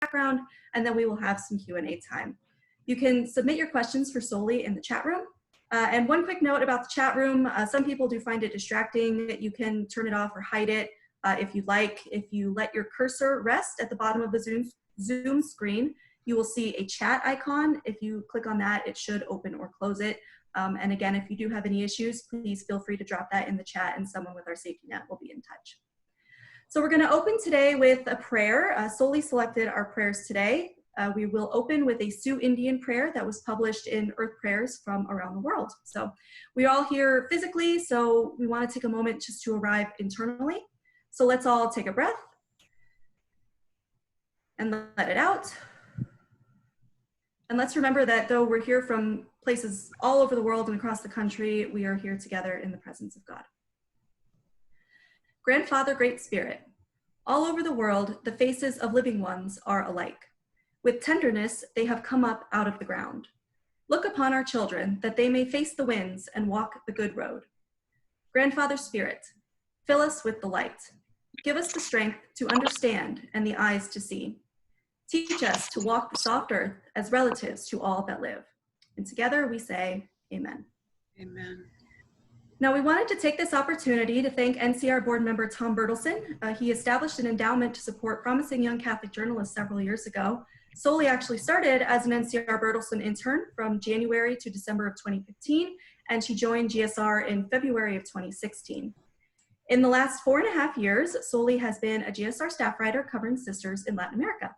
background, and then we will have some Q&A time. You can submit your questions for Soli in the chat room. And one quick note about the chat room, some people do find it distracting. You can turn it off or hide it if you'd like. If you let your cursor rest at the bottom of the Zoom screen, you will see a chat icon. If you click on that, it should open or close it. And again, if you do have any issues, please feel free to drop that in the chat and someone with our safety net will be in touch. So we're going to open today with a prayer. Soli selected our prayers today. We will open with a Sioux Indian prayer that was published in Earth Prayers from around the world. So we're all here physically, so we want to take a moment just to arrive internally. So let's all take a breath and let it out. And let's remember that though we're here from places all over the world and across the country, we are here together in the presence of God. Grandfather, Great Spirit, all over the world, the faces of living ones are alike. With tenderness, they have come up out of the ground. Look upon our children, that they may face the winds and walk the good road. Grandfather Spirit, fill us with the light. Give us the strength to understand and the eyes to see. Teach us to walk the soft earth as relatives to all that live. And together we say, amen. Amen. Now we wanted to take this opportunity to thank NCR board member Tom Bertelson. He established an endowment to support promising young Catholic journalists several years ago. Soli actually started as an NCR Bertelson intern from January to December of 2015, and she joined GSR in February of 2016. In the last 4.5 years, Soli has been a GSR staff writer covering sisters in Latin America.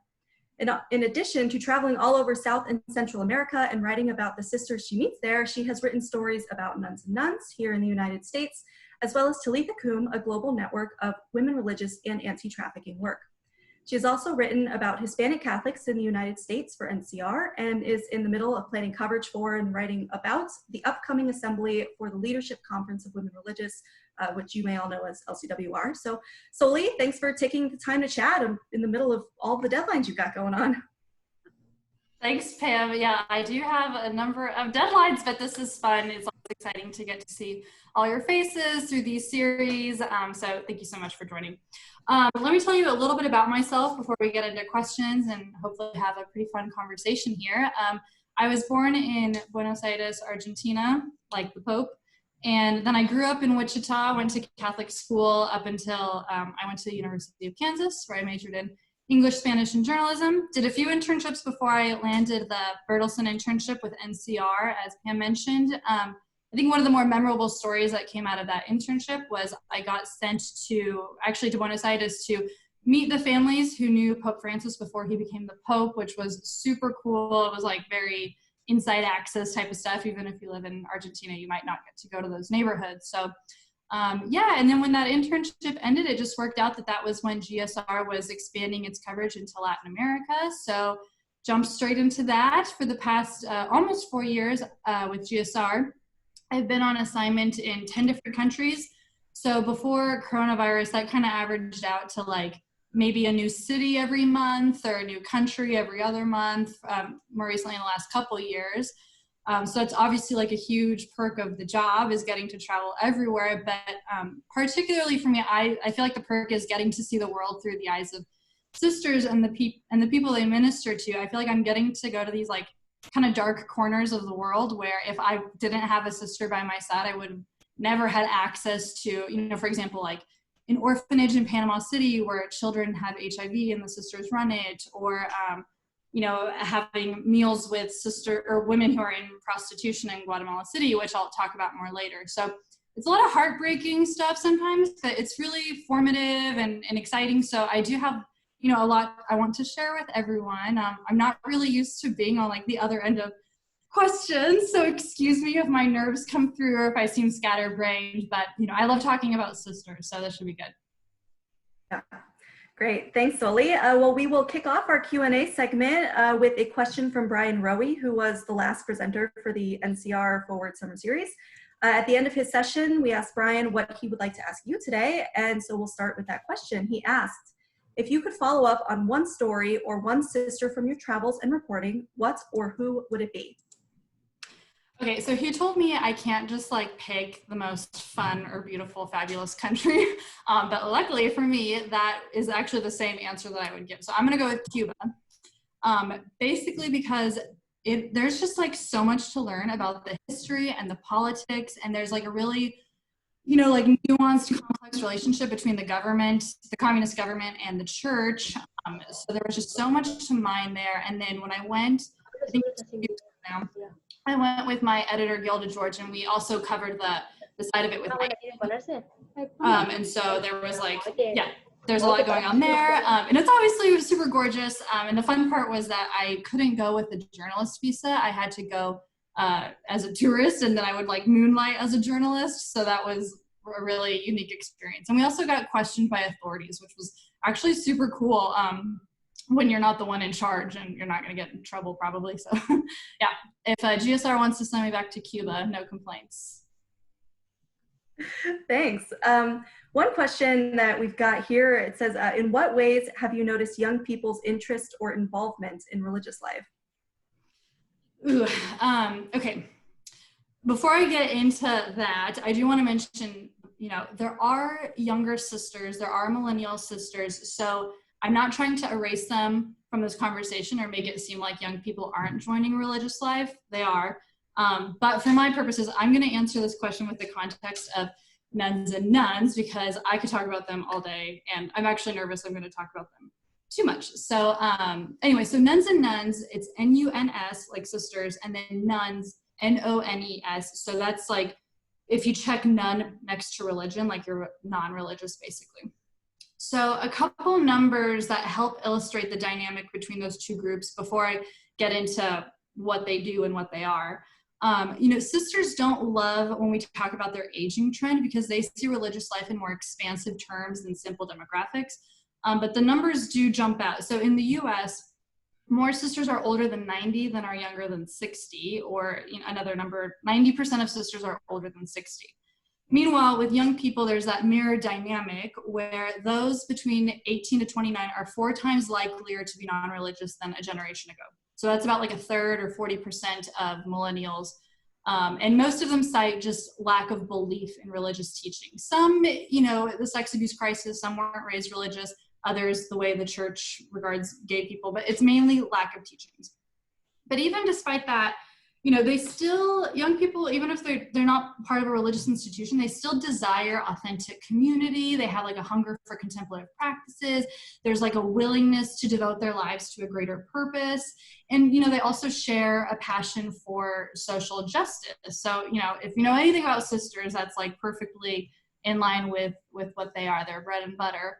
In addition to traveling all over South and Central America and writing about the sisters she meets there, she has written stories about nuns and nuns here in the United States, as well as Talitha Cum, a global network of women religious and anti-trafficking work. She has also written about Hispanic Catholics in the United States for NCR and is in the middle of planning coverage for and writing about the upcoming assembly for the Leadership Conference of Women Religious, which you may all know as LCWR. So Soli, thanks for taking the time to chat in the middle of all the deadlines you've got going on. Thanks, Pam. Yeah, I do have a number of deadlines, but this is fun. It's always exciting to get to see all your faces through these series. So thank you so much for joining. Let me tell you a little bit about myself before we get into questions and hopefully have a pretty fun conversation here. I was born in Buenos Aires, Argentina, like the Pope. And then I grew up in Wichita, went to Catholic school up until I went to the University of Kansas, where I majored in English, Spanish, and journalism. Did a few internships before I landed the Bertelson internship with NCR, as Pam mentioned. I think one of the more memorable stories that came out of that internship was I got sent to Buenos Aires to meet the families who knew Pope Francis before he became the Pope, which was super cool. It was like very inside access type of stuff. Even if you live in Argentina, you might not get to go to those neighborhoods. So yeah, and then when that internship ended, it just worked out that that was when GSR was expanding its coverage into Latin America. So jumped straight into that for the past almost 4 years with GSR. I've been on assignment in 10 different countries. So before coronavirus, that kind of averaged out to like maybe a new city every month or a new country every other month, more recently in the last couple of years. So it's obviously like a huge perk of the job is getting to travel everywhere. But particularly for me, I feel like the perk is getting to see the world through the eyes of sisters and the people they minister to. I feel like I'm getting to go to these like kind of dark corners of the world where if I didn't have a sister by my side, I would have never had access to, you know, for example, like an orphanage in Panama City where children have HIV and the sisters run it, or, you know, having meals with sister or women who are in prostitution in Guatemala City, which I'll talk about more later. So it's a lot of heartbreaking stuff sometimes, but it's really formative and exciting. So I do have, you know, a lot I want to share with everyone. I'm not really used to being on like the other end of questions, so excuse me if my nerves come through or if I seem scatterbrained, but you know, I love talking about sisters, so this should be good. Yeah. Great, thanks Soli. Well, we will kick off our Q&A segment with a question from Brian Rowe, who was the last presenter for the NCR Forward Summer Series. At the end of his session, we asked Brian what he would like to ask you today, and so we'll start with that question. He asked, if you could follow up on one story or one sister from your travels and reporting, what or who would it be? Okay, so he told me I can't just like pick the most fun or beautiful, fabulous country, but luckily for me, that is actually the same answer that I would give. So I'm gonna go with Cuba. Basically because there's just like so much to learn about the history and the politics, and there's like a really, like nuanced, complex relationship between the government, the communist government, and the church. So there was just so much to mine there. And then when I went, I think now, I went with my editor Gilda George, and we also covered the side of it with my and so there was like, yeah, there's a lot going on there, and it's obviously super gorgeous. And the fun part was that I couldn't go with the journalist visa. I had to go as a tourist, and then I would like moonlight as a journalist. So that was a really unique experience. And we also got questioned by authorities, which was actually super cool. When you're not the one in charge, and you're not going to get in trouble probably. So yeah, if GSR wants to send me back to Cuba, no complaints. Thanks. One question that we've got here, it says, in what ways have you noticed young people's interest or involvement in religious life? Ooh, okay. Before I get into that, I do want to mention, there are younger sisters, there are millennial sisters, so I'm not trying to erase them from this conversation or make it seem like young people aren't joining religious life. They are. But for my purposes, I'm going to answer this question with the context of nuns and nuns, because I could talk about them all day, and I'm actually nervous I'm going to talk about them too much. So anyway, so nuns and nuns, it's N-U-N-S, like sisters, and then nuns, N-O-N-E-S. So that's like, if you check nun next to religion, like you're non-religious basically. So a couple numbers that help illustrate the dynamic between those two groups before I get into what they do and what they are. Sisters don't love when we talk about their aging trend, because they see religious life in more expansive terms than simple demographics. But the numbers do jump out. So in the US, more sisters are older than 90 than are younger than 60, or another number, 90% of sisters are older than 60. Meanwhile, with young people, there's that mirror dynamic where those between 18 to 29 are 4 times likelier to be non-religious than a generation ago. So that's about like a third or 40% of millennials. And most of them cite just lack of belief in religious teaching. Some, the sex abuse crisis, some weren't raised religious, others the way the church regards gay people, but it's mainly lack of teachings. But even despite that, they still, young people, even if they're not part of a religious institution, they still desire authentic community. They have like a hunger for contemplative practices. There's like a willingness to devote their lives to a greater purpose. And, they also share a passion for social justice. So, if you know anything about sisters, that's like perfectly in line with what they are, their bread and butter.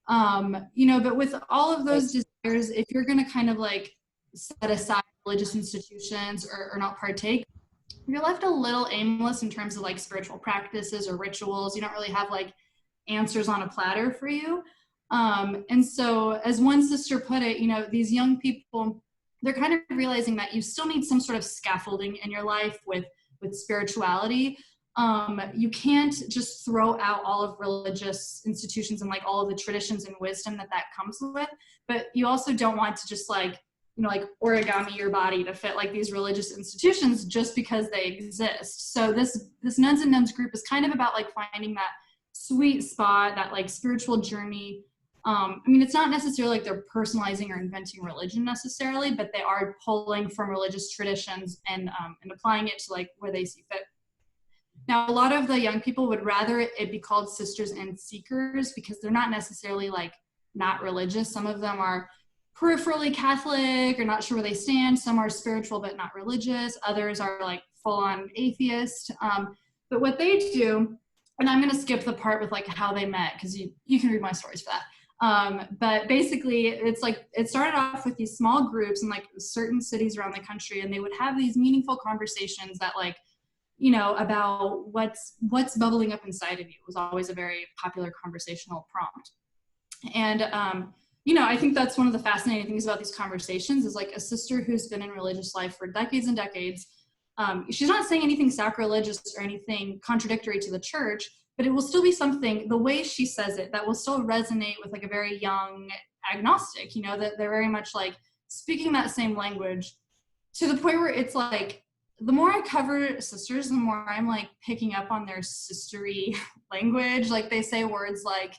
But with all of those desires, if you're going to kind of like set aside religious institutions or not partake, you're left a little aimless in terms of like spiritual practices or rituals. You don't really have like answers on a platter for you. And so as one sister put it, these young people, they're kind of realizing that you still need some sort of scaffolding in your life with spirituality. You can't just throw out all of religious institutions and like all of the traditions and wisdom that comes with, but you also don't want to just like origami your body to fit like these religious institutions just because they exist. So this nuns and nuns group is kind of about like finding that sweet spot, that like spiritual journey. It's not necessarily like they're personalizing or inventing religion necessarily, but they are pulling from religious traditions and applying it to like where they see fit. Now, a lot of the young people would rather it be called sisters and seekers, because they're not necessarily like not religious. Some of them are peripherally Catholic or not sure where they stand. Some are spiritual but not religious. Others are like full-on atheist. But what they do, and I'm going to skip the part with like how they met, because you can read my stories for that. But basically, it's like it started off with these small groups in like certain cities around the country, and they would have these meaningful conversations that like, about what's bubbling up inside of you. It was always a very popular conversational prompt. And I think that's one of the fascinating things about these conversations is like a sister who's been in religious life for decades and decades. She's not saying anything sacrilegious or anything contradictory to the church, but it will still be something, the way she says it, that will still resonate with like a very young agnostic, that they're very much like speaking that same language, to the point where it's like, the more I cover sisters, the more I'm like picking up on their sistery language. Like they say words like,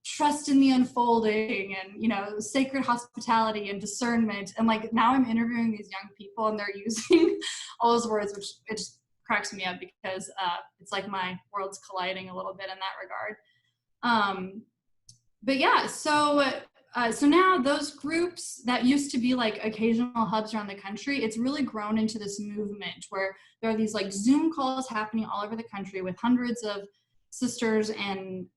trust in the unfolding and, you know, sacred hospitality and discernment. And like now I'm interviewing these young people and they're using all those words, which it just cracks me up because it's like my world's colliding a little bit in that regard. But yeah, so now those groups that used to be like occasional hubs around the country, it's really grown into this movement where there are these like Zoom calls happening all over the country with hundreds of sisters and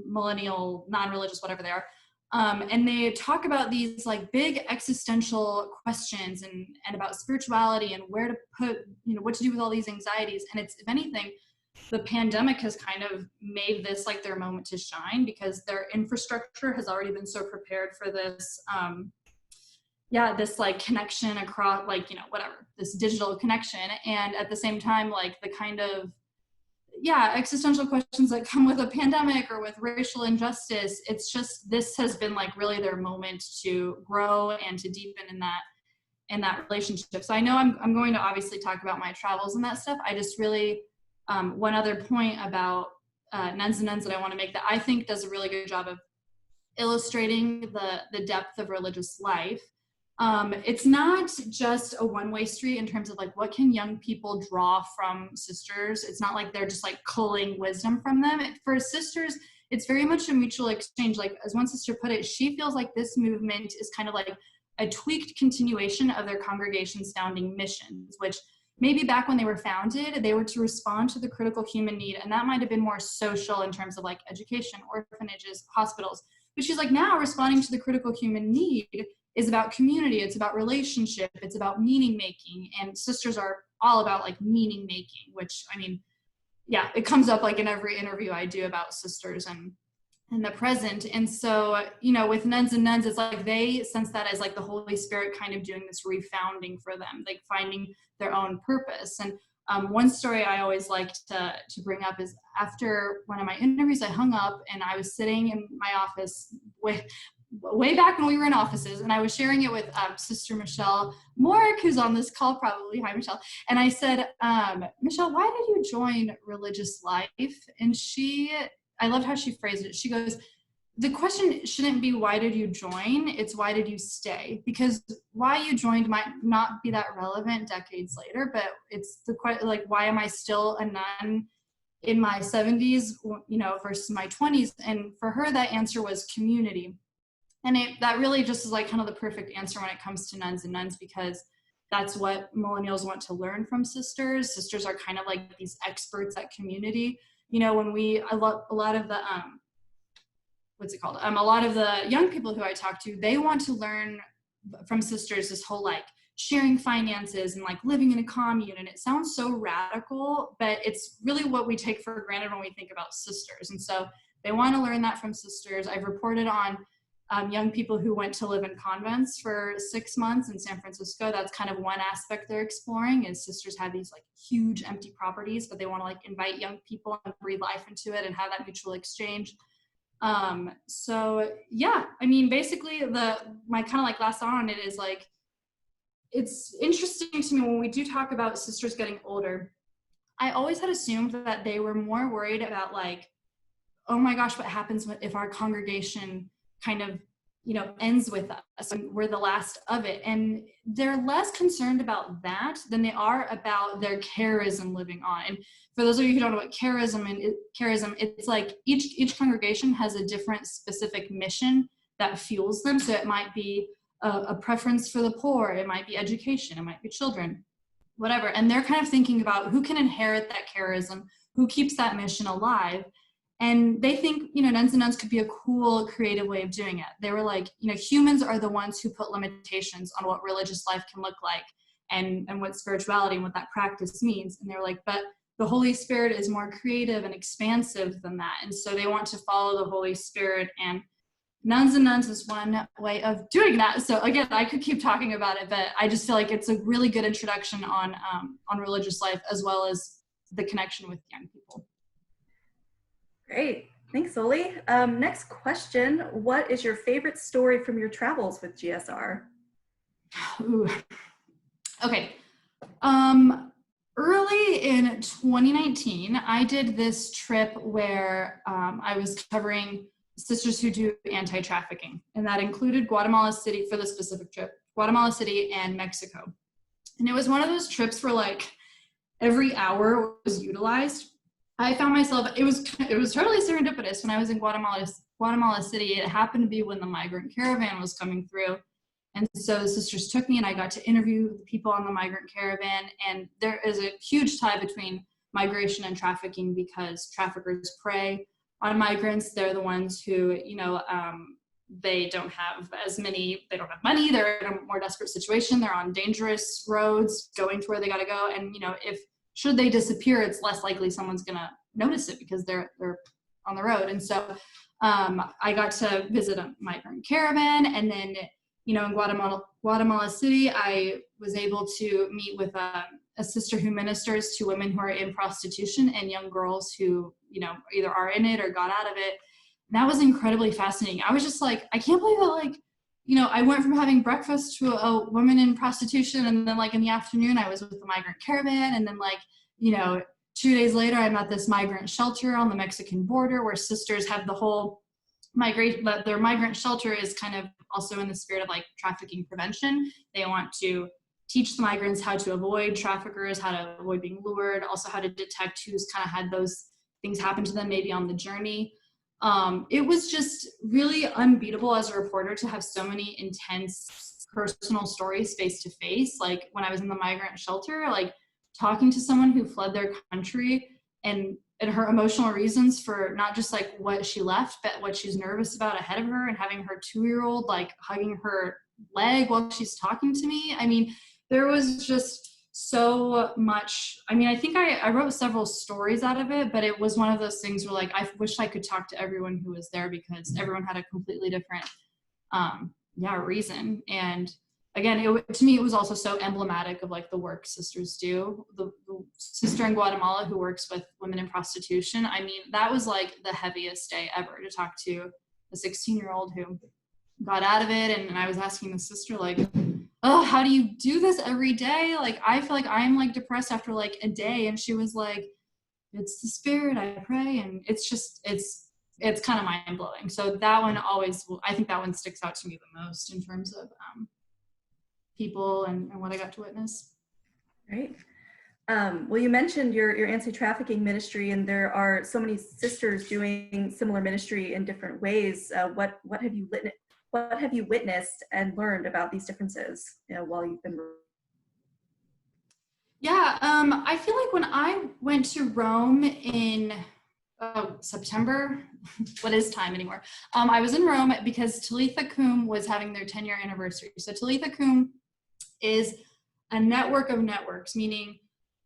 millennial, non-religious, whatever they are. And they talk about these like big existential questions and about spirituality and where to put, you know, what to do with all these anxieties. And it's, if anything, the pandemic has kind of made this like their moment to shine because their infrastructure has already been so prepared for this, this like connection across, like, you know, whatever, this digital connection. And at the same time, like the kind of, existential questions that come with a pandemic or with racial injustice, it's just, this has been like really their moment to grow and to deepen in that relationship. So I know I'm going to obviously talk about my travels and that stuff. I just really, one other point about Nuns and Nuns that I want to make that I think does a really good job of illustrating the depth of religious life. It's not just a one-way street in terms of like what can young people draw from sisters. It's not like they're just like culling wisdom from them. For sisters, it's very much a mutual exchange. Like as one sister put it, she feels like this movement is kind of like a tweaked continuation of their congregation's founding missions, which maybe back when they were founded, they were to respond to the critical human need. And that might've been more social in terms of like education, orphanages, hospitals. But she's like, now responding to the critical human need is about community, it's about relationship, it's about meaning making, and sisters are all about like meaning making, which I mean, yeah, it comes up like in every interview I do about sisters and the present. And so, you know, with Nuns and Nuns, it's like they sense that as like the Holy Spirit kind of doing this refounding for them, like finding their own purpose. And one story I always like to bring up is after one of my interviews, I hung up and I was sitting in my office way back when we were in offices, and I was sharing it with Sister Michelle Morick, who's on this call probably. Hi, Michelle. And I said, Michelle, why did you join religious life? And I loved how she phrased it. She goes, the question shouldn't be why did you join? It's why did you stay? Because why you joined might not be that relevant decades later, but it's the question, like, why am I still a nun in my 70s, you know, versus my 20s? And for her, that answer was community. And that really just is like kind of the perfect answer when it comes to Nuns and Nuns, because that's what millennials want to learn from sisters. Sisters are kind of like these experts at community. You know, when a lot of the, a lot of the young people who I talk to, they want to learn from sisters this whole like sharing finances and like living in a commune. And it sounds so radical, but it's really what we take for granted when we think about sisters. And so they want to learn that from sisters. I've reported on young people who went to live in convents for 6 months in San Francisco. That's kind of one aspect they're exploring, is sisters have these like huge empty properties, but they want to like invite young people and breathe life into it and have that mutual exchange. So yeah, I mean, basically my kind of like last thought on it is like, it's interesting to me when we do talk about sisters getting older, I always had assumed that they were more worried about like, oh my gosh, what happens if our congregation kind of, you know, ends with us and we're the last of it. And they're less concerned about that than they are about their charism living on. And for those of you who don't know what charism, it's like each congregation has a different specific mission that fuels them. So it might be a preference for the poor, it might be education, it might be children, whatever. And they're kind of thinking about who can inherit that charism, who keeps that mission alive. And they think, you know, Nuns and Nuns could be a cool, creative way of doing it. They were like, you know, humans are the ones who put limitations on what religious life can look like and what spirituality and what that practice means. And they're like, but the Holy Spirit is more creative and expansive than that. And so they want to follow the Holy Spirit, and Nuns and Nuns is one way of doing that. So again, I could keep talking about it, but I just feel like it's a really good introduction on religious life, as well as the connection with young people. Great. Thanks, Soli. Next question. What is your favorite story from your travels with GSR? Ooh. Okay. Early in 2019, I did this trip where I was covering sisters who do anti-trafficking. And that included Guatemala City for the specific trip, Guatemala City and Mexico. And it was one of those trips where like every hour was utilized. I found myself, it was totally serendipitous when I was in Guatemala City. It happened to be when the migrant caravan was coming through. And so the sisters took me and I got to interview the people on the migrant caravan. And there is a huge tie between migration and trafficking because traffickers prey on migrants. They're the ones who, you know, they don't have money, they're in a more desperate situation, they're on dangerous roads going to where they got to go. And, you know, should they disappear, it's less likely someone's going to notice it because they're on the road. And so I got to visit a migrant caravan. And then, you know, in Guatemala City, I was able to meet with a sister who ministers to women who are in prostitution and young girls who, you know, either are in it or got out of it. And that was incredibly fascinating. I was just like, I can't believe that, like, you know, I went from having breakfast to a woman in prostitution, and then like in the afternoon I was with the migrant caravan, and then like, you know, 2 days later I'm at this migrant shelter on the Mexican border where sisters have the whole their migrant shelter is kind of also in the spirit of like trafficking prevention. They want to teach the migrants how to avoid traffickers, how to avoid being lured, also how to detect who's kind of had those things happen to them maybe on the journey. It was just really unbeatable as a reporter to have so many intense personal stories face to face. Like when I was in the migrant shelter, like talking to someone who fled their country and her emotional reasons for not just like what she left, but what she's nervous about ahead of her, and having her 2-year-old like hugging her leg while she's talking to me. I mean, there was just so much. I mean, I think I wrote several stories out of it, but it was one of those things where like I wish I could talk to everyone who was there because everyone had a completely different reason. And again, to me, it was also so emblematic of like the work sisters do. The sister in Guatemala who works with women in prostitution, I mean, that was like the heaviest day ever, to talk to a 16-year-old who got out of it. And I was asking the sister like, oh, how do you do this every day? Like, I feel like I'm like depressed after like a day. And she was like, it's the spirit, I pray. And it's just, it's kind of mind blowing. So that one I think that one sticks out to me the most in terms of people and what I got to witness. Right. Well, you mentioned your anti-trafficking ministry, and there are so many sisters doing similar ministry in different ways. What have you witnessed and learned about these differences, you know, while you've been? Yeah, I feel like when I went to Rome in September, what is time anymore? I was in Rome because Talitha Cum was having their 10-year anniversary. So Talitha Cum is a network of networks, meaning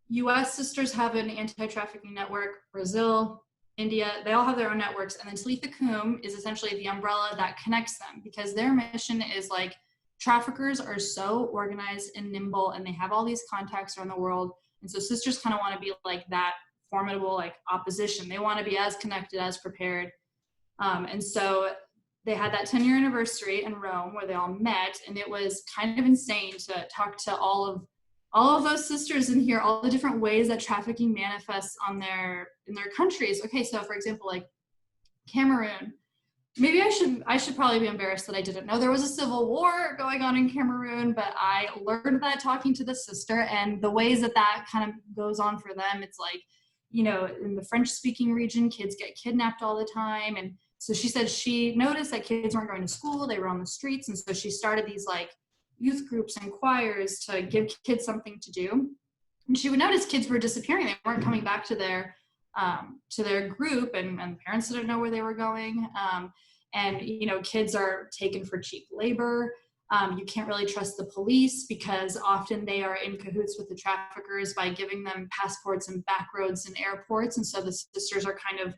US sisters have an anti-trafficking network, Brazil, India, they all have their own networks. And then Talitha Cum is essentially the umbrella that connects them, because their mission is like, traffickers are so organized and nimble and they have all these contacts around the world. And so sisters kind of want to be like that formidable, like opposition. They want to be as connected, as prepared. And so they had that 10-year anniversary in Rome where they all met, and it was kind of insane to talk to all of those sisters and hear all the different ways that trafficking manifests in their countries. Okay, so for example, like Cameroon, maybe I should probably be embarrassed that I didn't know there was a civil war going on in Cameroon, but I learned that talking to the sister, and the ways that kind of goes on for them. It's like, you know, in the French-speaking region, kids get kidnapped all the time. And so she said she noticed that kids weren't going to school, they were on the streets. And so she started these like youth groups and choirs to give kids something to do. And she would notice kids were disappearing. They weren't coming back to their group, and parents didn't know where they were going. And, you know, kids are taken for cheap labor. You can't really trust the police because often they are in cahoots with the traffickers by giving them passports and back roads and airports. And so the sisters are kind of,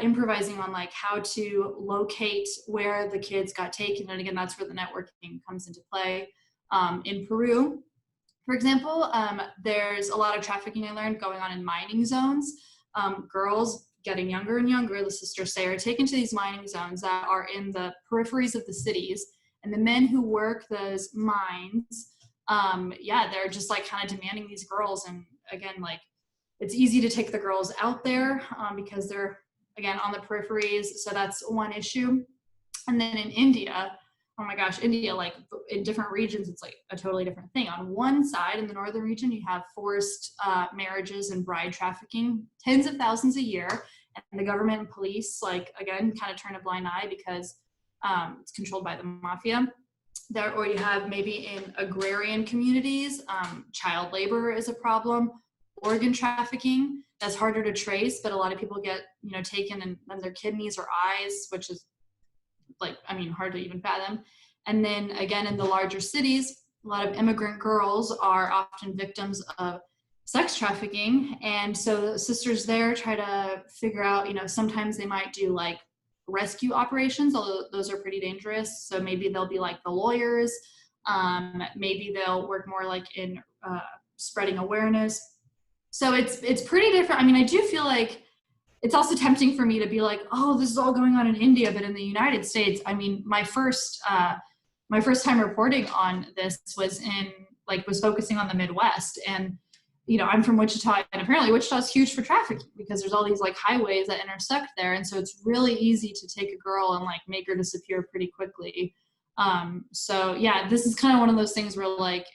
improvising on like how to locate where the kids got taken. And again, that's where the networking comes into play. In Peru, for example, there's a lot of trafficking I learned going on in mining zones. Girls getting younger and younger, the sisters say, are taken to these mining zones that are in the peripheries of the cities. And the men who work those mines, they're just like kind of demanding these girls. And again, like, it's easy to take the girls out there because they're, again, on the peripheries. So that's one issue. And then in India, oh my gosh, India, like in different regions, it's like a totally different thing. On one side, in the northern region, you have forced marriages and bride trafficking, tens of thousands a year. And the government and police, like, again, kind of turn a blind eye because it's controlled by the mafia. There, or you have maybe in agrarian communities, child labor is a problem, organ trafficking, that's harder to trace, but a lot of people get, taken and their kidneys or eyes, which is like, I mean, hard to even fathom. And then again, in the larger cities, a lot of immigrant girls are often victims of sex trafficking. And so the sisters there try to figure out, sometimes they might do like rescue operations, although those are pretty dangerous. So maybe they'll be like the lawyers. Maybe they'll work more like in spreading awareness. So it's pretty different. I mean, I do feel like it's also tempting for me to be like, oh, this is all going on in India, but in the United States, I mean, my first time reporting on this was focusing on the Midwest. And, I'm from Wichita, and apparently Wichita is huge for trafficking because there's all these like highways that intersect there. And so it's really easy to take a girl and like make her disappear pretty quickly. So yeah, this is kind of one of those things where like,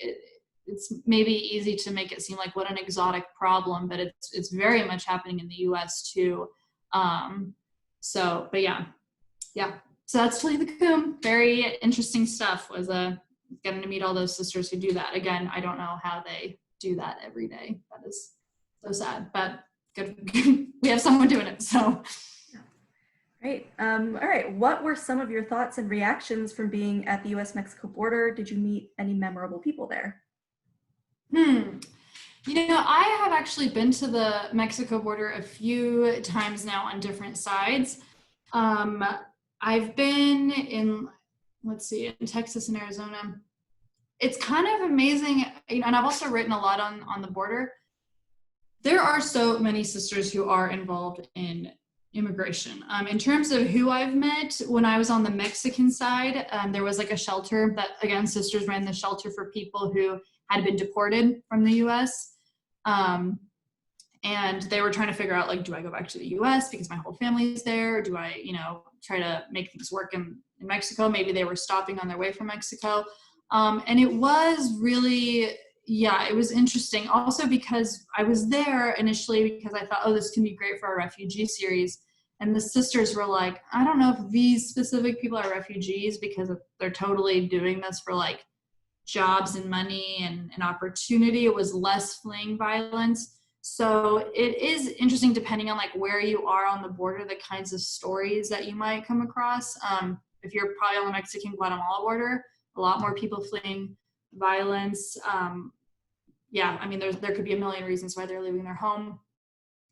it's maybe easy to make it seem like what an exotic problem, but it's very much happening in the US too. But yeah. So that's Tilly the Coom. Very interesting stuff, was getting to meet all those sisters who do that. Again, I don't know how they do that every day. That is so sad, but good. We have someone doing it, so. Great. All right. What were some of your thoughts and reactions from being at the US-Mexico border? Did you meet any memorable people there? I have actually been to the Mexico border a few times now on different sides. I've been in Texas and Arizona. It's kind of amazing, and I've also written a lot on the border. There are so many sisters who are involved in immigration. In terms of who I've met, when I was on the Mexican side, there was like a shelter that, again, sisters ran the shelter for people who had been deported from the US. And they were trying to figure out, like, do I go back to the US because my whole family is there? Or do I, try to make things work in Mexico? Maybe they were stopping on their way from Mexico. And it was really, it was interesting. Also because I was there initially because I thought, oh, this can be great for our refugee series. And the sisters were like, I don't know if these specific people are refugees because they're totally doing this for like jobs and money and opportunity. It was less fleeing violence. So it is interesting, depending on like where you are on the border, the kinds of stories that you might come across. If you're probably on the Mexican-Guatemala border, a lot more people fleeing violence. I mean, there could be a million reasons why they're leaving their home.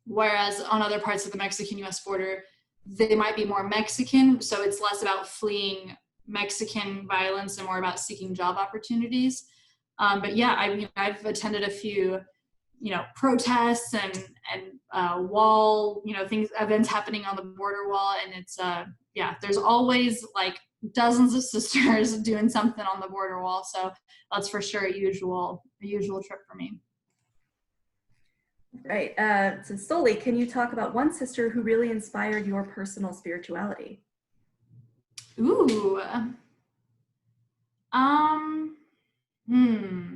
Whereas on other parts of the Mexican-US border, they might be more Mexican, so it's less about fleeing Mexican violence and more about seeking job opportunities. But yeah, I mean, I've attended a few, protests and wall, events happening on the border wall, and it's there's always like dozens of sisters doing something on the border wall. So that's for sure a usual trip for me. Right. So Soli, can you talk about one sister who really inspired your personal spirituality? Ooh.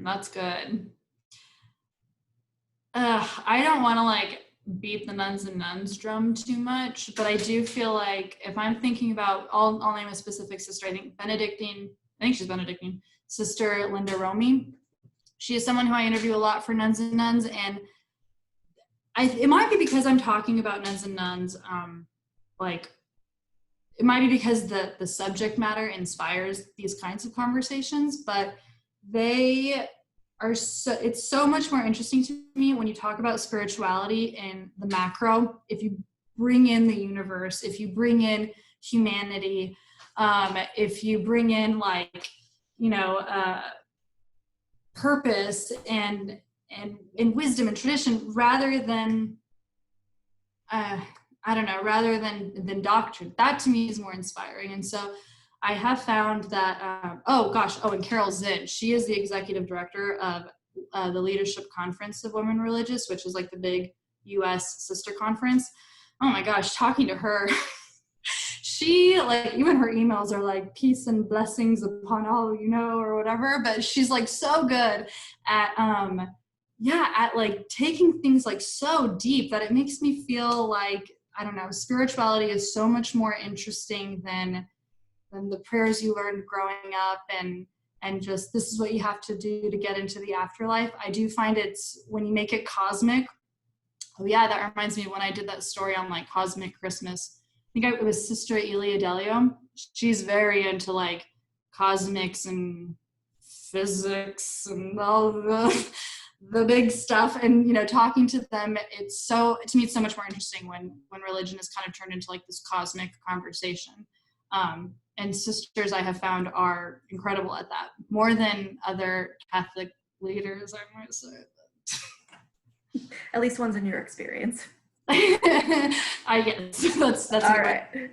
That's good. I don't want to like beat the nuns and nuns drum too much, but I do feel like if I'm thinking about, I'll name a specific sister. I think she's Benedictine, Sister Linda Romy. She is someone who I interview a lot for Nuns and Nuns, and it might be because I'm talking about nuns and nuns, it might be because the subject matter inspires these kinds of conversations, but it's so much more interesting to me when you talk about spirituality in the macro. If you bring in the universe, if you bring in humanity, if you bring in purpose and wisdom and tradition, rather than doctrine, that to me is more inspiring. And so I have found that, and Carol Zinn, she is the executive director of the Leadership Conference of Women Religious, which is like the big US sister conference. oh my gosh, talking to her, she, like, even her emails are like peace and blessings upon all, or whatever, but she's like so good at at like taking things like so deep that it makes me feel like, I don't know, spirituality is so much more interesting than the prayers you learned growing up, and just, this is what you have to do to get into the afterlife. I do find it's, when you make it cosmic. Oh yeah, that reminds me, when I did that story on like cosmic Christmas, I think it was Sister Elia Delio. She's very into like cosmics and physics and all the big stuff, and talking to them, to me it's so much more interesting when religion is kind of turned into like this cosmic conversation. And sisters, I have found, are incredible at that, more than other Catholic leaders, I might say. At least one's in your experience. I guess that's all right.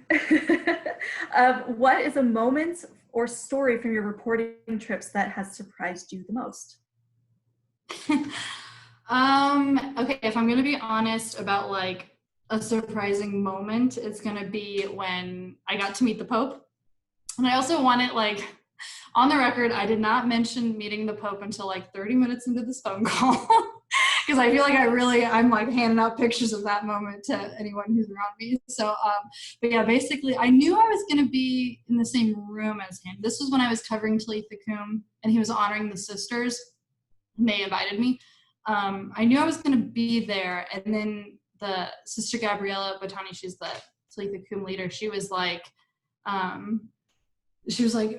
What is a moment or story from your reporting trips that has surprised you the most? Okay, if I'm gonna be honest about like a surprising moment, it's gonna be when I got to meet the Pope. And I also wanted, like, on the record, I did not mention meeting the Pope until like 30 minutes into this phone call. Because I feel like I'm like handing out pictures of that moment to anyone who's around me. So, but yeah, basically, I knew I was going to be in the same room as him. This was when I was covering Talitha Kum, and he was honoring the sisters, and they invited me. I knew I was going to be there, and then the Sister Gabriella Botani, she's the Talitha Kum leader, she was like,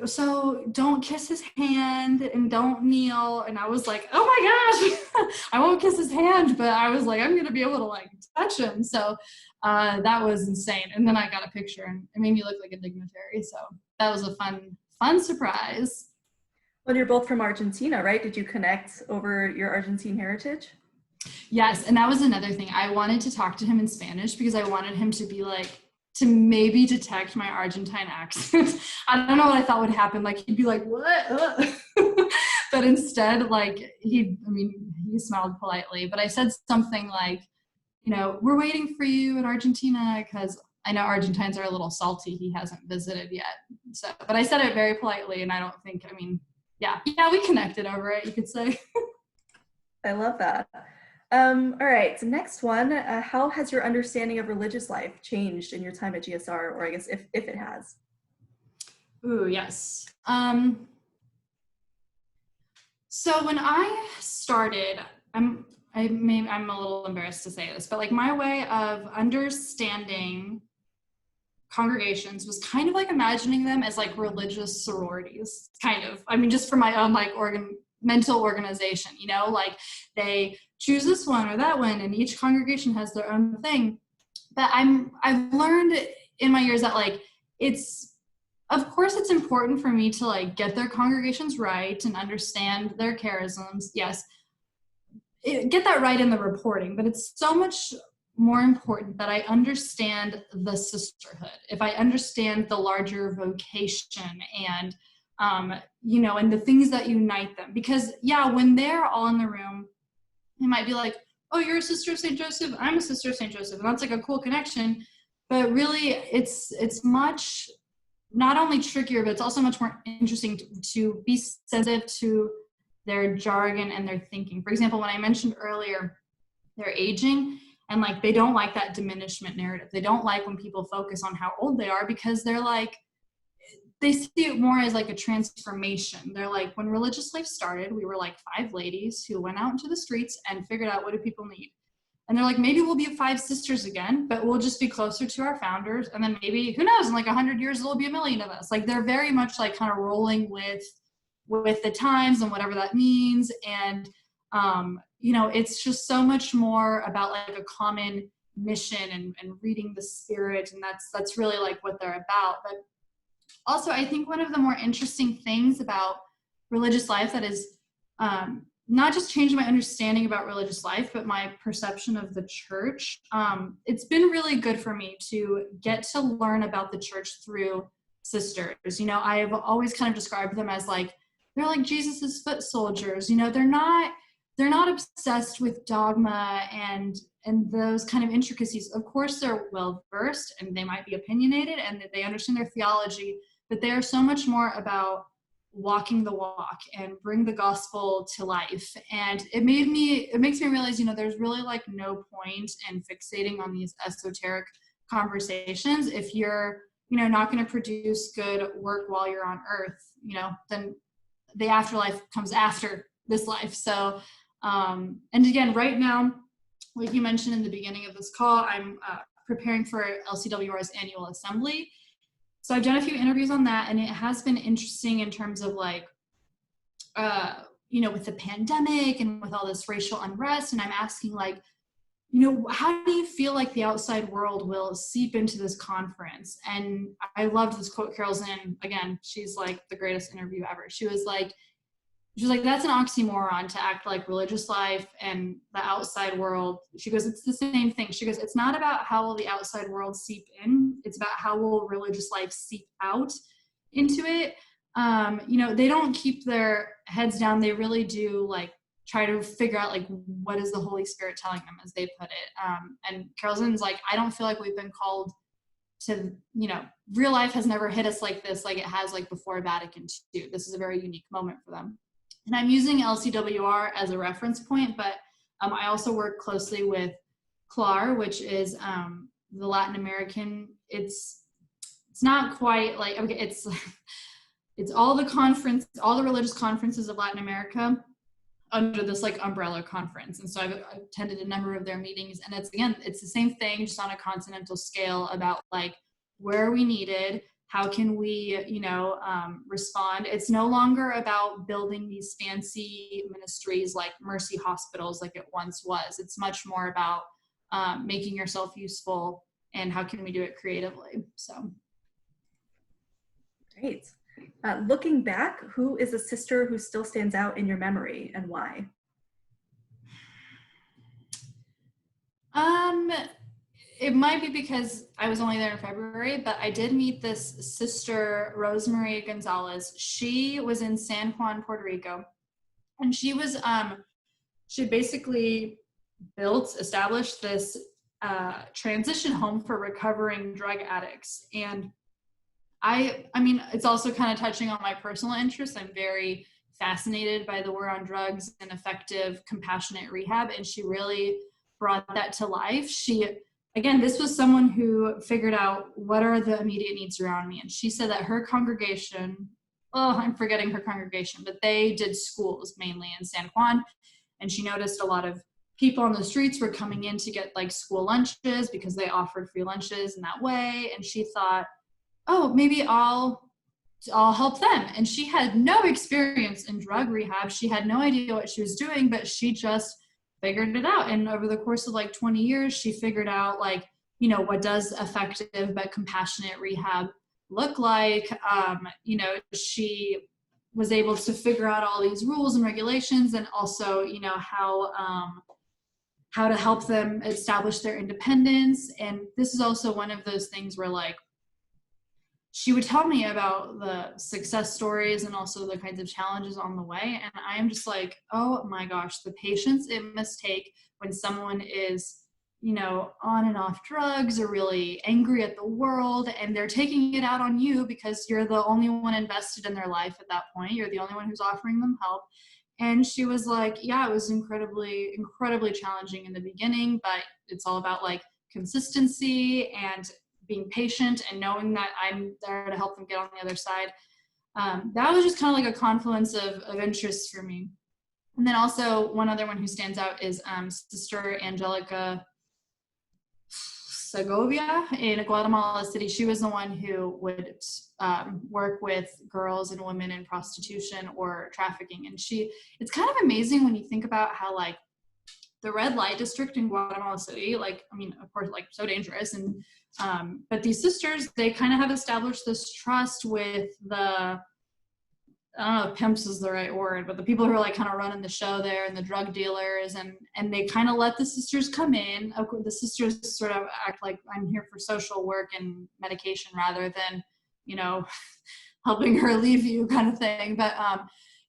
so don't kiss his hand and don't kneel. And I was like, oh my gosh, I won't kiss his hand, but I was like, I'm going to be able to like touch him. So that was insane. And then I got a picture and it made me look like a dignitary. So that was a fun surprise. Well, you're both from Argentina, right? Did you connect over your Argentine heritage? Yes. And that was another thing. I wanted to talk to him in Spanish because I wanted him to be like, to maybe detect my Argentine accent. I don't know what I thought would happen. Like, he'd be like, what? But instead, like, he smiled politely. But I said something like, we're waiting for you in Argentina, because I know Argentines are a little salty. He hasn't visited yet. So, but I said it very politely, and I don't think, yeah, we connected over it, you could say. I love that. All right, so next one, how has your understanding of religious life changed in your time at GSR, or I guess if it has? Ooh, yes. So when I started, I'm a little embarrassed to say this, but like my way of understanding congregations was kind of like imagining them as like religious sororities, kind of. Just for my own like mental organization, like they choose this one or that one, and each congregation has their own thing. But I've learned in my years that like of course it's important for me to like get their congregations right and understand their charisms. Yes, get that right in the reporting, but it's so much more important that I understand the sisterhood. If I understand the larger vocation and and the things that unite them. Because when they're all in the room, they might be like, oh, you're a sister of St. Joseph, I'm a sister of St. Joseph. And that's like a cool connection. But really, it's much, not only trickier, but it's also much more interesting to be sensitive to their jargon and their thinking. For example, when I mentioned earlier, they're aging, and like they don't like that diminishment narrative. They don't like when people focus on how old they are, because they're like, they see it more as like a transformation. They're like, when religious life started, we were like 5 ladies who went out into the streets and figured out, what do people need? And they're like, maybe we'll be 5 sisters again, but we'll just be closer to our founders. And then maybe, who knows, in like 100 years, there'll be 1 million of us. Like, they're very much like kind of rolling with the times and whatever that means. And, it's just so much more about like a common mission and reading the spirit. And that's really like what they're about. But also, I think one of the more interesting things about religious life that is not just changed my understanding about religious life, but my perception of the church. It's been really good for me to get to learn about the church through sisters. I've always kind of described them as like, they're like Jesus's foot soldiers. They're not obsessed with dogma and and those kind of intricacies. Of course, they're well versed and they might be opinionated and that they understand their theology, but they are so much more about walking the walk and bring the gospel to life. And it makes me realize, you know, there's really like no point in fixating on these esoteric conversations if you're, you know, not going to produce good work while you're on earth. You know, then the afterlife comes after this life. So and again, right now, like you mentioned in the beginning of this call, I'm preparing for LCWR's annual assembly. So I've done a few interviews on that, and it has been interesting in terms of like, you know, with the pandemic and with all this racial unrest. And I'm asking like, you know, how do you feel like the outside world will seep into this conference? And I loved this quote Carol Zinn. Again, she's like the greatest interview ever. She was like, that's an oxymoron to act like religious life and the outside world. She goes, it's the same thing. She goes, it's not about how will the outside world seep in. It's about how will religious life seep out into it. You know, they don't keep their heads down. They really do like try to figure out like, what is the Holy Spirit telling them, as they put it. And Carol Zinn's like, I don't feel like we've been called to, you know, real life has never hit us like this, like it has like before Vatican II. This is a very unique moment for them. And I'm using LCWR as a reference point, but I also work closely with CLAR, which is the Latin American. It's not quite like, okay, it's all the religious conferences of Latin America under this like umbrella conference. And so I've attended a number of their meetings, and it's the same thing, just on a continental scale, about like, where are we needed? How can we, you know, respond? It's no longer about building these fancy ministries like mercy hospitals like it once was. It's much more about making yourself useful, and how can we do it creatively. So. Great. Looking back, who is a sister who still stands out in your memory, and why? It might be because I was only there in February, but I did meet this sister, Rosemaria Gonzalez. She was in San Juan, Puerto Rico, and she was, she basically established this transition home for recovering drug addicts. And I mean, it's also kind of touching on my personal interests. I'm very fascinated by the war on drugs and effective, compassionate rehab, and she really brought that to life. Again, this was someone who figured out what are the immediate needs around me. And she said that her congregation, I'm forgetting her congregation, but they did schools mainly in San Juan. And she noticed a lot of people on the streets were coming in to get like school lunches because they offered free lunches in that way. And she thought, oh, maybe I'll help them. And she had no experience in drug rehab. She had no idea what she was doing, but she just figured it out. And over the course of like 20 years, she figured out like, you know, what does effective but compassionate rehab look like? You know, she was able to figure out all these rules and regulations, and also, you know, how to help them establish their independence. And this is also one of those things where like, she would tell me about the success stories and also the kinds of challenges on the way. And I am just like, oh my gosh, the patience it must take when someone is, you know, on and off drugs or really angry at the world, and they're taking it out on you because you're the only one invested in their life at that point. You're the only one who's offering them help. And she was like, yeah, it was incredibly, incredibly challenging in the beginning, but it's all about like consistency and being patient and knowing that I'm there to help them get on the other side. That was just kind of like a confluence of interests for me. And then also one other one who stands out is Sister Angelica Segovia in Guatemala City. She was the one who would work with girls and women in prostitution or trafficking. And it's kind of amazing when you think about how like the red light district in Guatemala City, like, I mean, of course, like so dangerous. And but these sisters, they kind of have established this trust with the, I don't know if pimps is the right word, but the people who are like kind of running the show there, and the drug dealers, and they kind of let the sisters come in. The sisters sort of act like, I'm here for social work and medication rather than, you know, helping her leave you kind of thing. But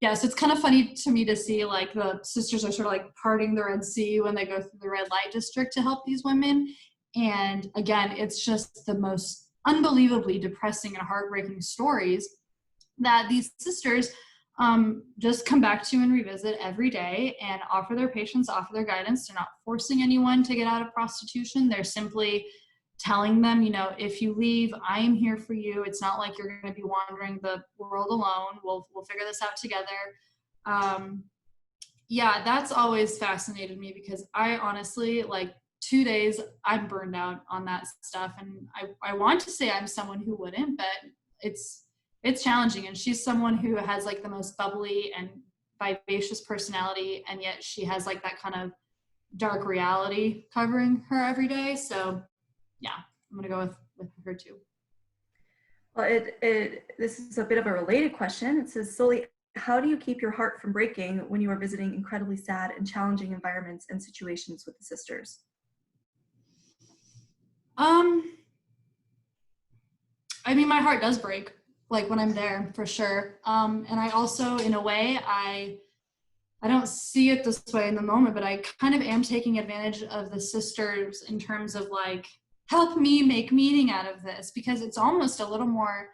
Yeah, so it's kind of funny to me to see like the sisters are sort of like parting the Red Sea when they go through the red light district to help these women. And again, it's just the most unbelievably depressing and heartbreaking stories that these sisters just come back to and revisit every day and offer their patients, offer their guidance. They're not forcing anyone to get out of prostitution. They're simply telling them, you know, if you leave, I am here for you. It's not like you're going to be wandering the world alone. We'll figure this out together. Yeah, that's always fascinated me because I honestly, like 2 days, I'm burned out on that stuff. And I want to say I'm someone who wouldn't, but it's challenging. And she's someone who has like the most bubbly and vivacious personality. And yet she has like that kind of dark reality covering her every day. So yeah, I'm going to go with her too. Well, this is a bit of a related question. It says, Soli, how do you keep your heart from breaking when you are visiting incredibly sad and challenging environments and situations with the sisters? I mean, my heart does break, like when I'm there, for sure. And I also, in a way, I don't see it this way in the moment, but I kind of am taking advantage of the sisters in terms of like, help me make meaning out of this, because it's almost a little more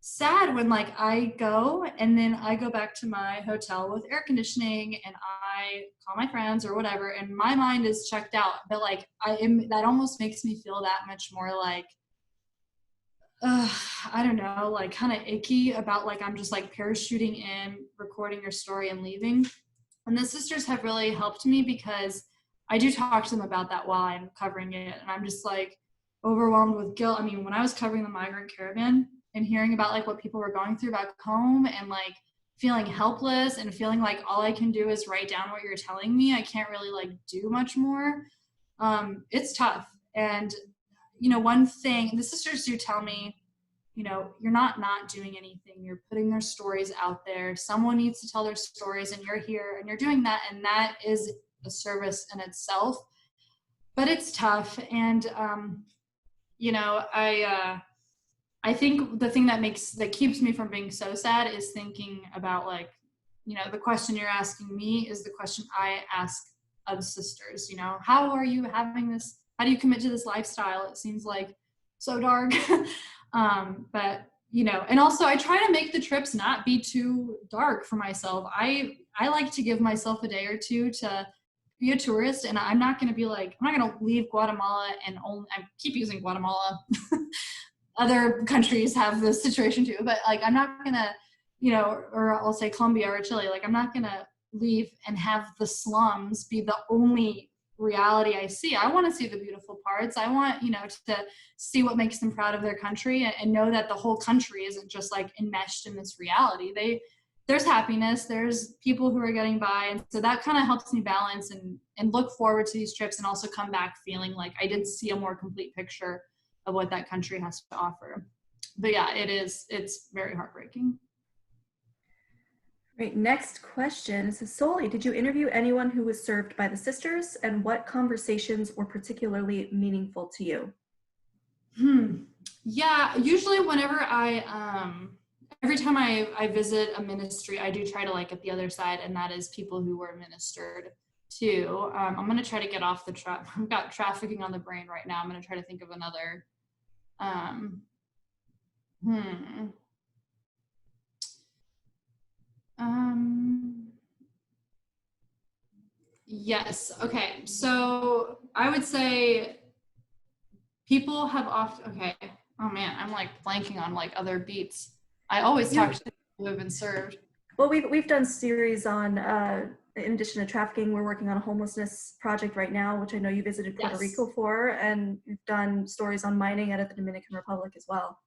sad when like I go and then I go back to my hotel with air conditioning and I call my friends or whatever, and my mind is checked out. But like that almost makes me feel that much more like, I don't know, like kind of icky about like I'm just like parachuting in, recording your story and leaving. And the sisters have really helped me because I do talk to them about that while I'm covering it. And I'm just like overwhelmed with guilt. I mean, when I was covering the migrant caravan and hearing about like what people were going through back home and like feeling helpless and feeling like all I can do is write down what you're telling me, I can't really like do much more. It's tough. And, you know, one thing the sisters do tell me, you know, you're not doing anything. You're putting their stories out there. Someone needs to tell their stories and you're here and you're doing that. And that is a service in itself, but it's tough. And, you know, I think the thing that keeps me from being so sad is thinking about like, you know, the question you're asking me is the question I ask of sisters, you know, how are you having this? How do you commit to this lifestyle? It seems like so dark. But you know, and also I try to make the trips not be too dark for myself. I like to give myself a day or two to be a tourist, and I'm not going to be like, I'm not going to leave Guatemala and only, I keep using Guatemala. Other countries have this situation too, but like, I'm not going to, you know, or I'll say Colombia or Chile, like I'm not going to leave and have the slums be the only reality I see. I want to see the beautiful parts. I want, you know, to see what makes them proud of their country and know that the whole country isn't just like enmeshed in this reality. There's happiness, there's people who are getting by. And so that kind of helps me balance and look forward to these trips and also come back feeling like I did see a more complete picture of what that country has to offer. But yeah, it's very heartbreaking. Great. Next question is, Soli, did you interview anyone who was served by the sisters, and what conversations were particularly meaningful to you? Yeah, usually whenever every time I visit a ministry, I do try to like at the other side, and that is people who were ministered to. I'm going to try to get off the track. I've got trafficking on the brain right now. I'm going to try to think of another. Yes. Okay. So I would say people have often, okay. Oh man, I'm like blanking on like other beats. I always talk to people who have been served. Well, we've done series on, in addition to trafficking, we're working on a homelessness project right now, which I know you visited Puerto Rico for, and we've done stories on mining out of the Dominican Republic as well.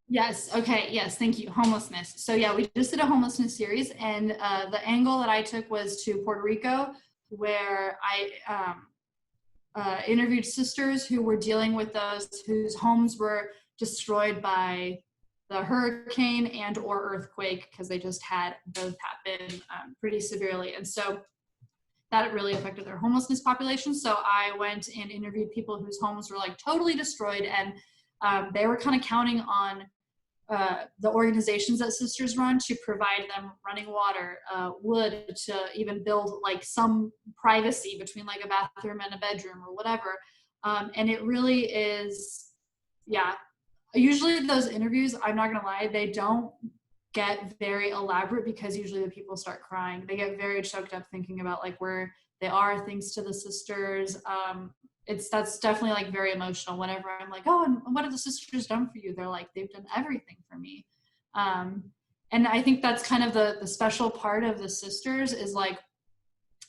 Yes. Okay. Yes. Thank you. Homelessness. So yeah, we just did a homelessness series, and the angle that I took was to Puerto Rico, where I interviewed sisters who were dealing with those whose homes were destroyed by the hurricane and or earthquake, because they just had both happen pretty severely. And so that really affected their homelessness population. So I went and interviewed people whose homes were like totally destroyed, and they were kind of counting on the organizations that sisters run to provide them running water, wood, to even build like some privacy between like a bathroom and a bedroom or whatever. And it really is, yeah. Usually those interviews, I'm not gonna lie, they don't get very elaborate because usually the people start crying. They get very choked up thinking about like where they are, thanks to the sisters. That's definitely like very emotional whenever I'm like, oh, and what have the sisters done for you? They're like, they've done everything for me. And I think that's kind of the special part of the sisters is like,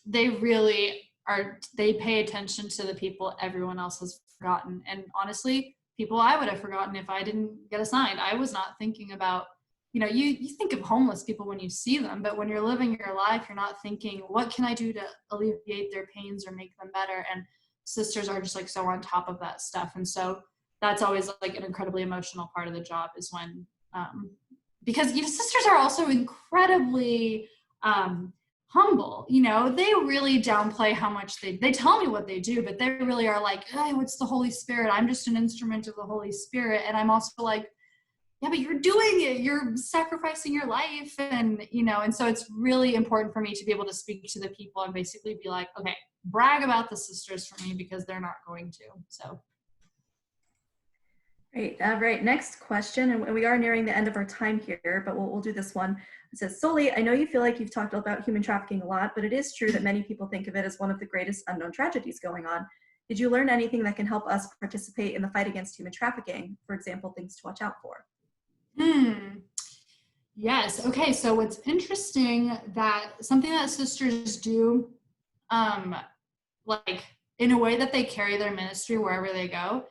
they really are, they pay attention to the people everyone else has forgotten. And honestly, people I would have forgotten if I didn't get assigned. I was not thinking about, you know, you think of homeless people when you see them, but when you're living your life, you're not thinking, what can I do to alleviate their pains or make them better? And sisters are just like so on top of that stuff. And so that's always like an incredibly emotional part of the job is when, because you know, sisters are also incredibly humble. You know, they really downplay how much they tell me what they do, but they really are like, oh, it's the Holy Spirit. I'm just an instrument of the Holy Spirit. And I'm also like, yeah, but you're doing it. You're sacrificing your life. And, you know, and so it's really important for me to be able to speak to the people and basically be like, okay, brag about the sisters for me because they're not going to. So. Great. Right. Next question. And we are nearing the end of our time here, but we'll do this one. It says, Soli, I know you feel like you've talked about human trafficking a lot, but it is true that many people think of it as one of the greatest unknown tragedies going on. Did you learn anything that can help us participate in the fight against human trafficking? For example, things to watch out for. Yes. Okay. So what's interesting that something that sisters do, like in a way that they carry their ministry wherever they go.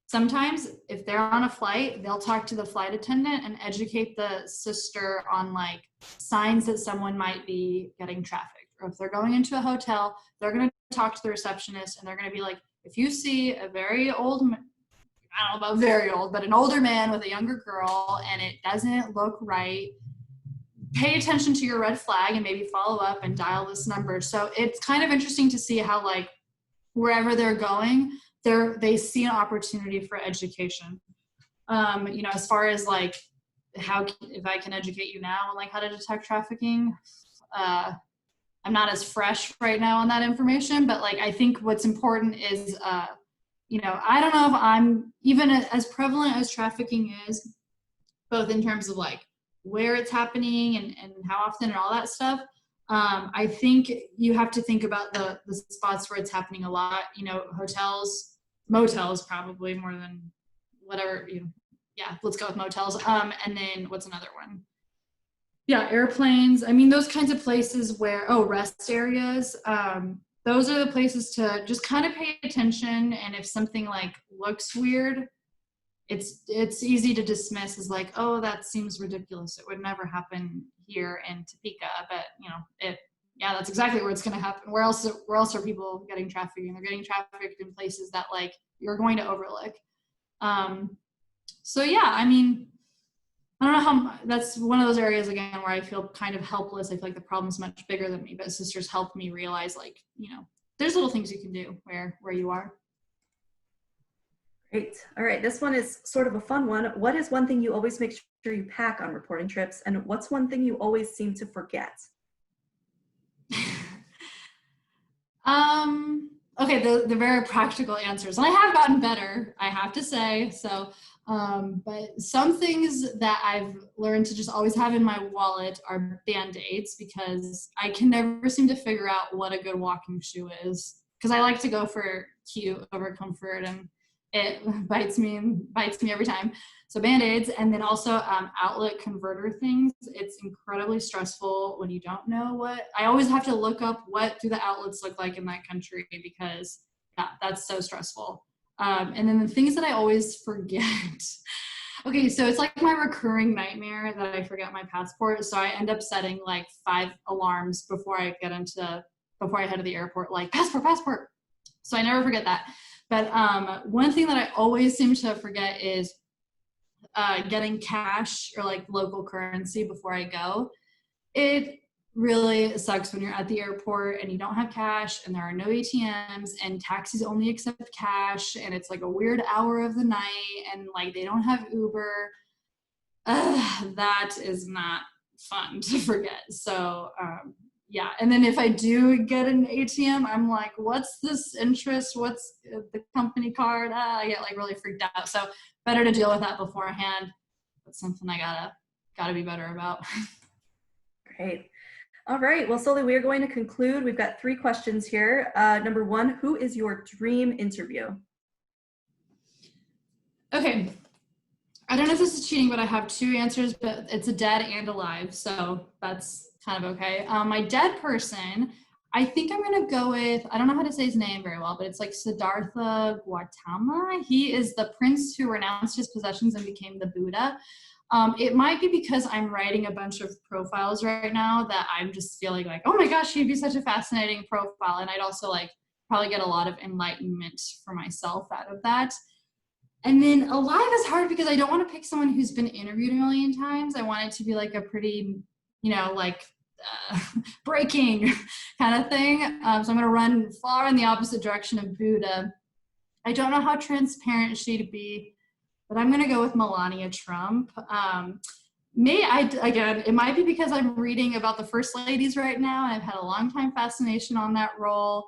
Sometimes if they're on a flight, they'll talk to the flight attendant and educate the sister on like signs that someone might be getting trafficked. Or if they're going into a hotel, they're going to talk to the receptionist and they're going to be like, if you see a very old, I don't know about very old, but an older man with a younger girl and it doesn't look right, pay attention to your red flag and maybe follow up and dial this number. So it's kind of interesting to see how like wherever they're going, they see an opportunity for education. You know, as far as like if I can educate you now on like how to detect trafficking, I'm not as fresh right now on that information, but like I think what's important is you know, I don't know if I'm even as prevalent as trafficking is, both in terms of like where it's happening and how often and all that stuff. I think you have to think about the spots where it's happening a lot, you know, hotels, motels probably more than whatever, you know, yeah, let's go with motels. And then what's another one? Yeah, airplanes. I mean, those kinds of places where, rest areas. Those are the places to just kind of pay attention. And if something like looks weird, it's easy to dismiss as like, oh, that seems ridiculous. It would never happen here in Topeka, but you know, yeah, that's exactly where it's going to happen. Where else are people getting trafficked? They're getting trafficked in places that like you're going to overlook. So yeah, I mean, I don't know how, that's one of those areas again where I feel kind of helpless. I feel like the problem's much bigger than me, but sisters help me realize like, you know, there's little things you can do where you are. Great. All right. This one is sort of a fun one. What is one thing you always make sure you pack on reporting trips? And what's one thing you always seem to forget? Okay, the very practical answers. And I have gotten better, I have to say. So, but some things that I've learned to just always have in my wallet are Band-Aids because I can never seem to figure out what a good walking shoe is. Because I like to go for cute over comfort and it bites me every time. So Band-Aids, and then also outlet converter things. It's incredibly stressful when you don't know what. I always have to look up what do the outlets look like in that country because yeah, that's so stressful. And then the things that I always forget. Okay, so it's like my recurring nightmare that I forget my passport. So I end up setting like 5 alarms before I head to the airport, like passport. So I never forget that. But one thing that I always seem to forget is getting cash or like local currency before I go. It really sucks when you're at the airport and you don't have cash and there are no ATMs and taxis only accept cash and it's like a weird hour of the night and like they don't have Uber. that is not fun to forget. So yeah, and then if I do get an ATM, I'm like, what's this interest? What's the company card? I get like really freaked out. So better to deal with that beforehand. That's something I gotta be better about. Great. All right. Well, Soli, we are going to conclude. We've got 3 questions here. Number 1, who is your dream interview? Okay. I don't know if this is cheating, but I have 2 answers, but it's a dead and alive. So that's kind of okay. My dead person, I think I'm going to go with, I don't know how to say his name very well, but it's like Siddhartha Gautama. He is the prince who renounced his possessions and became the Buddha. It might be because I'm writing a bunch of profiles right now that I'm just feeling like, oh my gosh, he'd be such a fascinating profile. And I'd also like probably get a lot of enlightenment for myself out of that. And then alive is hard because I don't want to pick someone who's been interviewed a million times. I want it to be like a pretty, you know, like breaking kind of thing. So I'm going to run far in the opposite direction of Buddha. I don't know how transparent she'd be, but I'm going to go with Melania Trump. Again, it might be because I'm reading about the first ladies right now, and I've had a long time fascination on that role.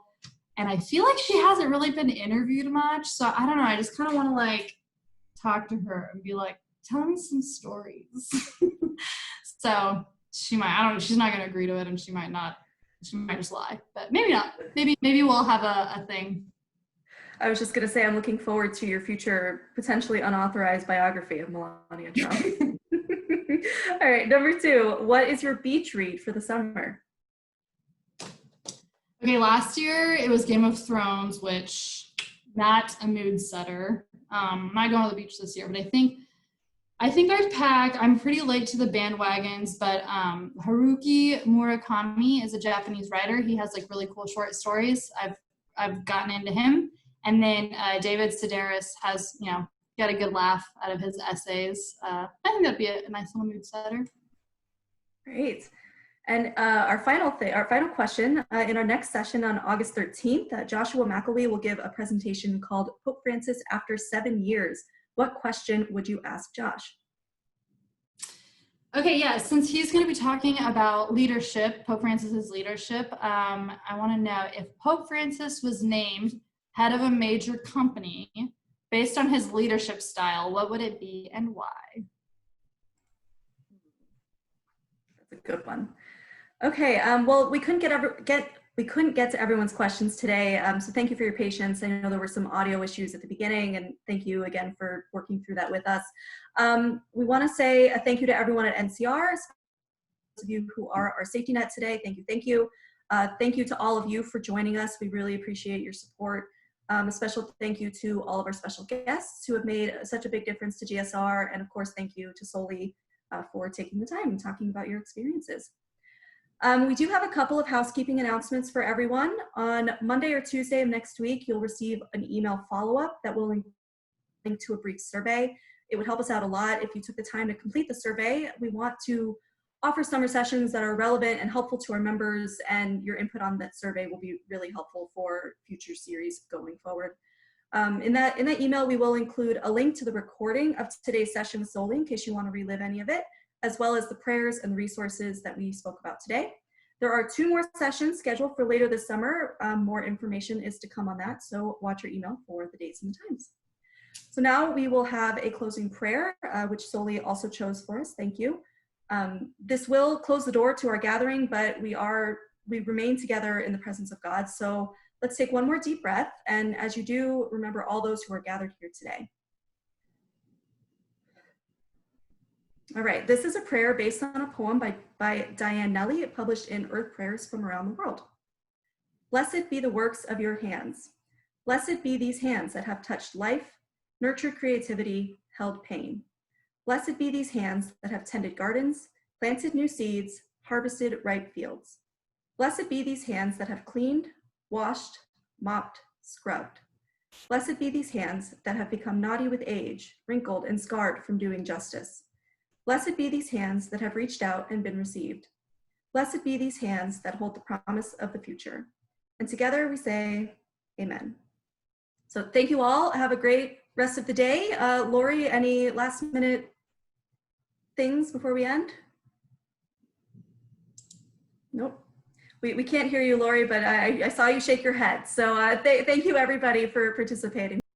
And I feel like she hasn't really been interviewed much. So I don't know. I just kind of want to like talk to her and be like, tell me some stories. So she might, I don't know, she's not going to agree to it, and she might just lie, but maybe not. Maybe we'll have a thing. I was just going to say, I'm looking forward to your future potentially unauthorized biography of Melania Trump. All right. Number 2, what is your beach read for the summer? Okay, last year it was Game of Thrones, which not a mood setter. I'm not going to the beach this year, but I think I'd pack. I'm pretty late to the bandwagons, but Haruki Murakami is a Japanese writer. He has like really cool short stories. I've gotten into him, and then David Sedaris has got a good laugh out of his essays. I think that'd be a nice little mood setter. Great. And our final question, in our next session on August 13th, Joshua McElwee will give a presentation called Pope Francis After 7 Years. What question would you ask Josh? Okay, yeah, since he's going to be talking about leadership, Pope Francis's leadership, I want to know if Pope Francis was named head of a major company based on his leadership style, what would it be and why? That's a good one. Okay, well, we couldn't get to everyone's questions today, so thank you for your patience. I know there were some audio issues at the beginning, and thank you again for working through that with us. We want to say a thank you to everyone at NCR, those of you who are our safety net today. Thank you, thank you. Thank you to all of you for joining us. We really appreciate your support. A special thank you to all of our special guests who have made such a big difference to GSR, and of course, thank you to Soli for taking the time and talking about your experiences. We do have a couple of housekeeping announcements for everyone. On Monday or Tuesday of next week, you'll receive an email follow-up that will link to a brief survey. It would help us out a lot if you took the time to complete the survey. We want to offer summer sessions that are relevant and helpful to our members, and your input on that survey will be really helpful for future series going forward. In that email, we will include a link to the recording of today's session with Soli in case you want to relive any of it, as well as the prayers and resources that we spoke about today. There are 2 more sessions scheduled for later this summer. More information is to come on that, so watch your email for the dates and the times. So now we will have a closing prayer, which Soli also chose for us. Thank you. This will close the door to our gathering, but we remain together in the presence of God. So let's take one more deep breath, and as you do, remember all those who are gathered here today. All right, this is a prayer based on a poem by Diane Nelly, published in Earth Prayers from Around the World. Blessed be the works of your hands. Blessed be these hands that have touched life, nurtured creativity, held pain. Blessed be these hands that have tended gardens, planted new seeds, harvested ripe fields. Blessed be these hands that have cleaned, washed, mopped, scrubbed. Blessed be these hands that have become knotty with age, wrinkled and scarred from doing justice. Blessed be these hands that have reached out and been received. Blessed be these hands that hold the promise of the future. And together we say, amen. So thank you all. Have a great rest of the day. Lori, any last minute things before we end? Nope. We can't hear you, Lori, but I saw you shake your head. So thank you, everybody, for participating.